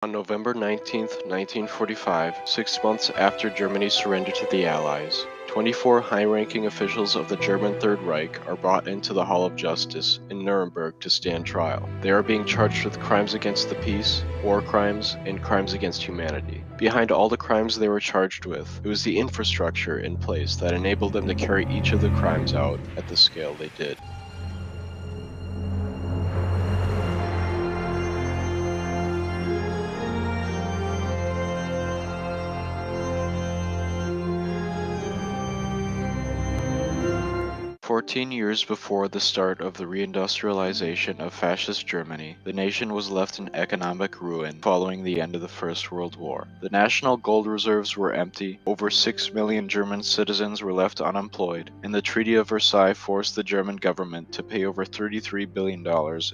On November 19th, 1945, 6 months after Germany surrendered to the Allies, 24 high-ranking officials of the German Third Reich are brought into the Hall of Justice in Nuremberg to stand trial. They are being charged with crimes against the peace, war crimes, and crimes against humanity. Behind all the crimes they were charged with, it was the infrastructure in place that enabled them to carry each of the crimes out at the scale they did. 14 years before the start of the reindustrialization of Fascist Germany, the nation was left in economic ruin following the end of the First World War. The national gold reserves were empty, over 6 million German citizens were left unemployed, and the Treaty of Versailles forced the German government to pay over $33 billion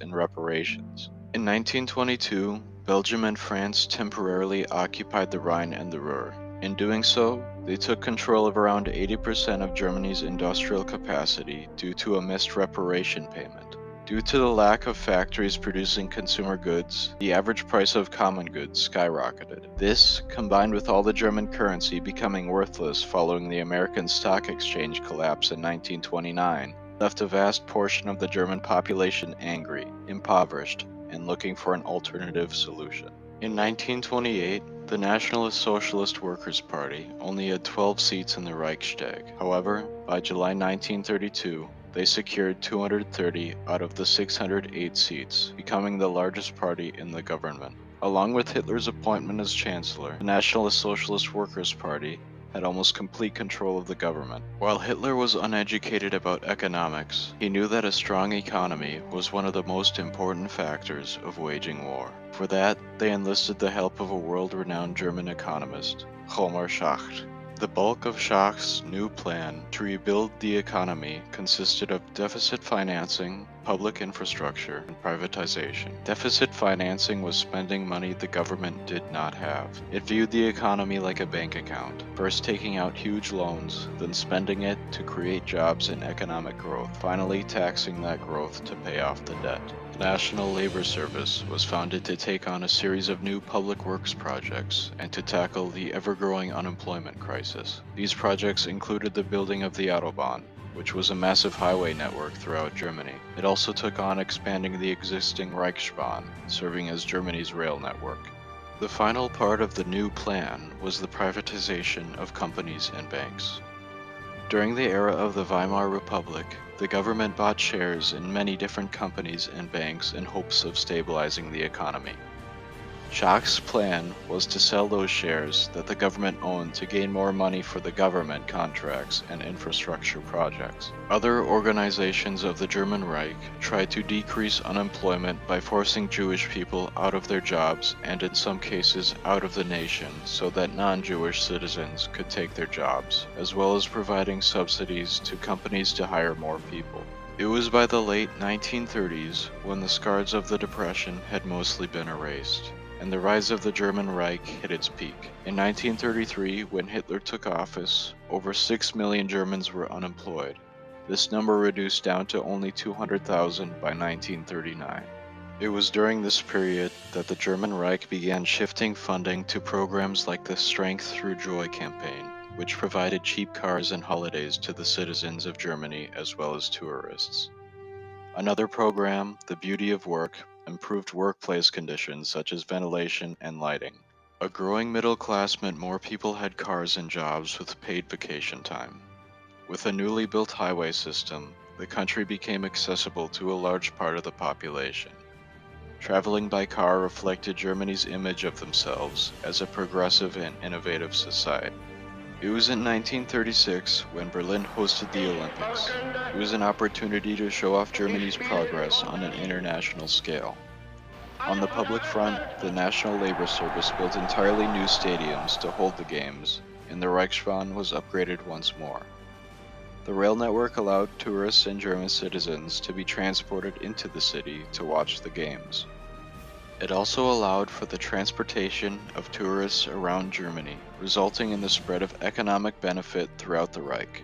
in reparations. In 1922, Belgium and France temporarily occupied the Rhine and the Ruhr. In doing so, they took control of around 80% of Germany's industrial capacity due to a missed reparation payment. Due to the lack of factories producing consumer goods, the average price of common goods skyrocketed. This, combined with all the German currency becoming worthless following the American stock exchange collapse in 1929, left a vast portion of the German population angry, impoverished, and looking for an alternative solution. In 1928, the Nationalist Socialist Workers' Party only had 12 seats in the Reichstag. However, by July 1932, they secured 230 out of the 608 seats, becoming the largest party in the government. Along with Hitler's appointment as Chancellor, the Nationalist Socialist Workers' Party had almost complete control of the government. While Hitler was uneducated about economics, he knew that a strong economy was one of the most important factors of waging war. For that, they enlisted the help of a world-renowned German economist, Homer Schacht. The bulk of Schacht's new plan to rebuild the economy consisted of deficit financing, public infrastructure, and privatization. Deficit financing was spending money the government did not have. It viewed the economy like a bank account, first taking out huge loans, then spending it to create jobs and economic growth, finally taxing that growth to pay off the debt. The National Labor Service was founded to take on a series of new public works projects and to tackle the ever-growing unemployment crisis. These projects included the building of the Autobahn, which was a massive highway network throughout Germany. It also took on expanding the existing Reichsbahn, serving as Germany's rail network. The final part of the new plan was the privatization of companies and banks. During the era of the Weimar Republic, the government bought shares in many different companies and banks in hopes of stabilizing the economy. Schacht's plan was to sell those shares that the government owned to gain more money for the government contracts and infrastructure projects. Other organizations of the German Reich tried to decrease unemployment by forcing Jewish people out of their jobs and in some cases out of the nation so that non-Jewish citizens could take their jobs, as well as providing subsidies to companies to hire more people. It was by the late 1930s when the scars of the Depression had mostly been erased, and the rise of the German Reich hit its peak. In 1933, when Hitler took office, over 6 million Germans were unemployed. This number reduced down to only 200,000 by 1939. It was during this period that the German Reich began shifting funding to programs like the Strength Through Joy campaign, which provided cheap cars and holidays to the citizens of Germany as well as tourists. Another program, The Beauty of Work, improved workplace conditions such as ventilation and lighting. A growing middle class meant more people had cars and jobs with paid vacation time. With a newly built highway system, the country became accessible to a large part of the population. Traveling by car reflected Germany's image of themselves as a progressive and innovative society. It was in 1936 when Berlin hosted the Olympics. It was an opportunity to show off Germany's progress on an international scale. On the public front, the National Labor Service built entirely new stadiums to hold the games, and the Reichsbahn was upgraded once more. The rail network allowed tourists and German citizens to be transported into the city to watch the games. It also allowed for the transportation of tourists around Germany, resulting in the spread of economic benefit throughout the Reich.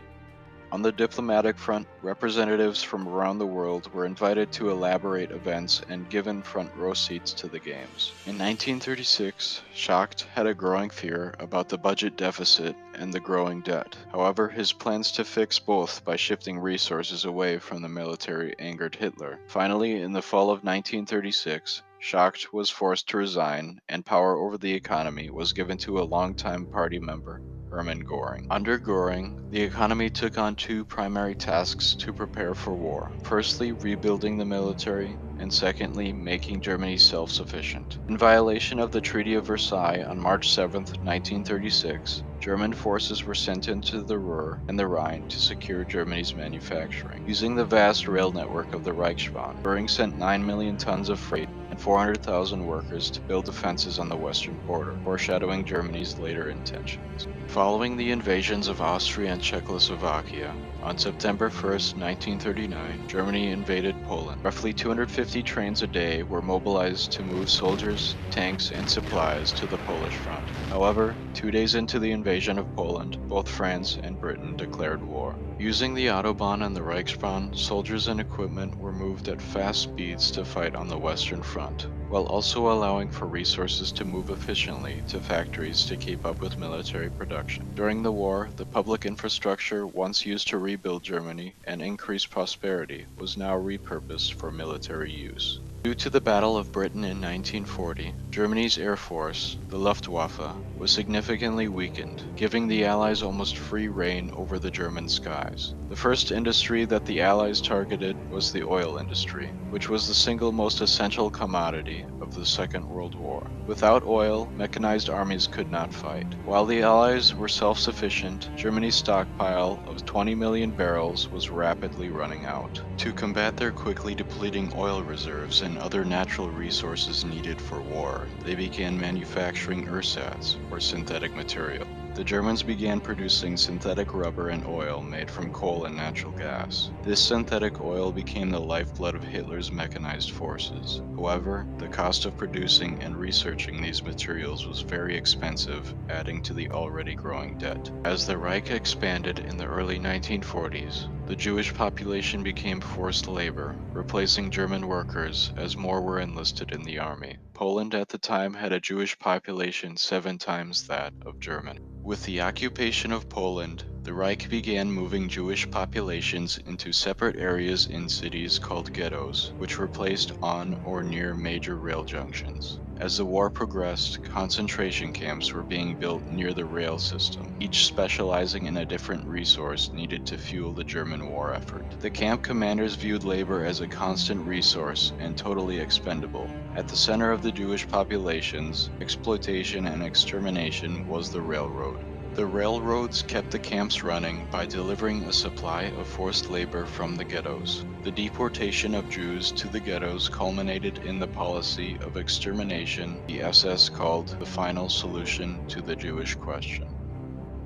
On the diplomatic front, representatives from around the world were invited to elaborate events and given front row seats to the games. In 1936, Schacht had a growing fear about the budget deficit and the growing debt. However, his plans to fix both by shifting resources away from the military angered Hitler. Finally, in the fall of 1936, Schacht was forced to resign, and power over the economy was given to a longtime party member, Hermann Göring. Under Göring, the economy took on two primary tasks to prepare for war. Firstly, rebuilding the military, and secondly, making Germany self-sufficient. In violation of the Treaty of Versailles on March 7, 1936, German forces were sent into the Ruhr and the Rhine to secure Germany's manufacturing. Using the vast rail network of the Reichsbahn, Göring sent 9 million tons of freight and 400,000 workers to build defenses on the western border, foreshadowing Germany's later intentions. Following the invasions of Austria and Czechoslovakia, on September 1, 1939, Germany invaded Poland. Roughly 250 trains a day were mobilized to move soldiers, tanks, and supplies to the Polish front. However, 2 days into the invasion of Poland, both France and Britain declared war. Using the Autobahn and the Reichsbahn, soldiers and equipment were moved at fast speeds to fight on the Western Front, while also allowing for resources to move efficiently to factories to keep up with military production. During the war, the public infrastructure once used to rebuild Germany and increase prosperity was now repurposed for military use. Due to the Battle of Britain in 1940, Germany's air force, the Luftwaffe, was significantly weakened, giving the Allies almost free rein over the German skies. The first industry that the Allies targeted was the oil industry, which was the single most essential commodity of the Second World War. Without oil, mechanized armies could not fight. While the Allies were self-sufficient, Germany's stockpile of 20 million barrels was rapidly running out. To combat their quickly depleting oil reserves and other natural resources needed for war, they began manufacturing ersatz, or synthetic material. The Germans began producing synthetic rubber and oil made from coal and natural gas. This synthetic oil became the lifeblood of Hitler's mechanized forces. However, the cost of producing and researching these materials was very expensive, adding to the already growing debt. As the Reich expanded in the early 1940s, the Jewish population became forced labor, replacing German workers as more were enlisted in the army. Poland at the time had a Jewish population 7 times that of Germany. With the occupation of Poland, the Reich began moving Jewish populations into separate areas in cities called ghettos, which were placed on or near major rail junctions. As the war progressed, concentration camps were being built near the rail system, each specializing in a different resource needed to fuel the German war effort. The camp commanders viewed labor as a constant resource and totally expendable. At the center of the Jewish population's exploitation and extermination was the railroad. The railroads kept the camps running by delivering a supply of forced labor from the ghettos. The deportation of Jews to the ghettos culminated in the policy of extermination the SS called the final solution to the Jewish question.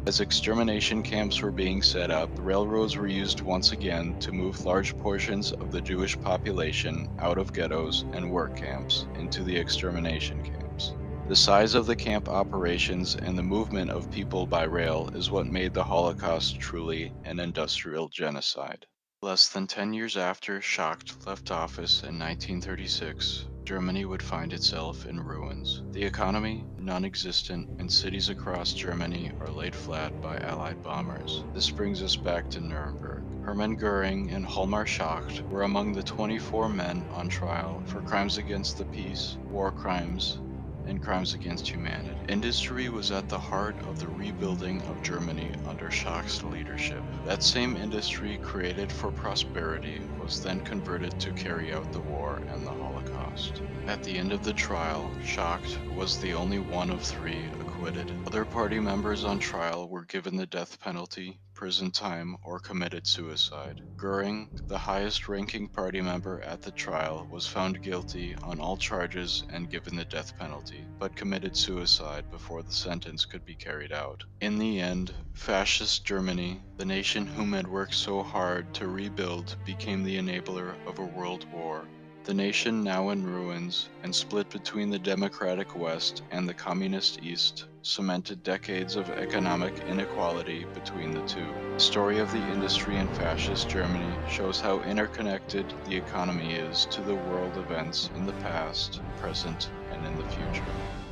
As extermination camps were being set up, the railroads were used once again to move large portions of the Jewish population out of ghettos and work camps into the extermination camps. The size of the camp operations and the movement of people by rail is what made the Holocaust truly an industrial genocide. Less than 10 years after Schacht left office in 1936, Germany would find itself in ruins. The economy, non-existent, and cities across Germany are laid flat by Allied bombers. This brings us back to Nuremberg. Hermann Göring and Hjalmar Schacht were among the 24 men on trial for crimes against the peace, war crimes, and crimes against humanity. Industry was at the heart of the rebuilding of Germany under Schacht's leadership. That same industry created for prosperity was then converted to carry out the war and the Holocaust. At the end of the trial, Schacht was the only one of 3 acquitted. Other party members on trial were given the death penalty, prison time, or committed suicide. Göring, the highest-ranking party member at the trial, was found guilty on all charges and given the death penalty, but committed suicide before the sentence could be carried out. In the end, Fascist Germany, the nation whom had worked so hard to rebuild, became the enabler of a world war The nation, now in ruins and split between the democratic West and the communist East, cemented decades of economic inequality between the two. The story of the industry in Fascist Germany shows how interconnected the economy is to the world events in the past, present, and in the future.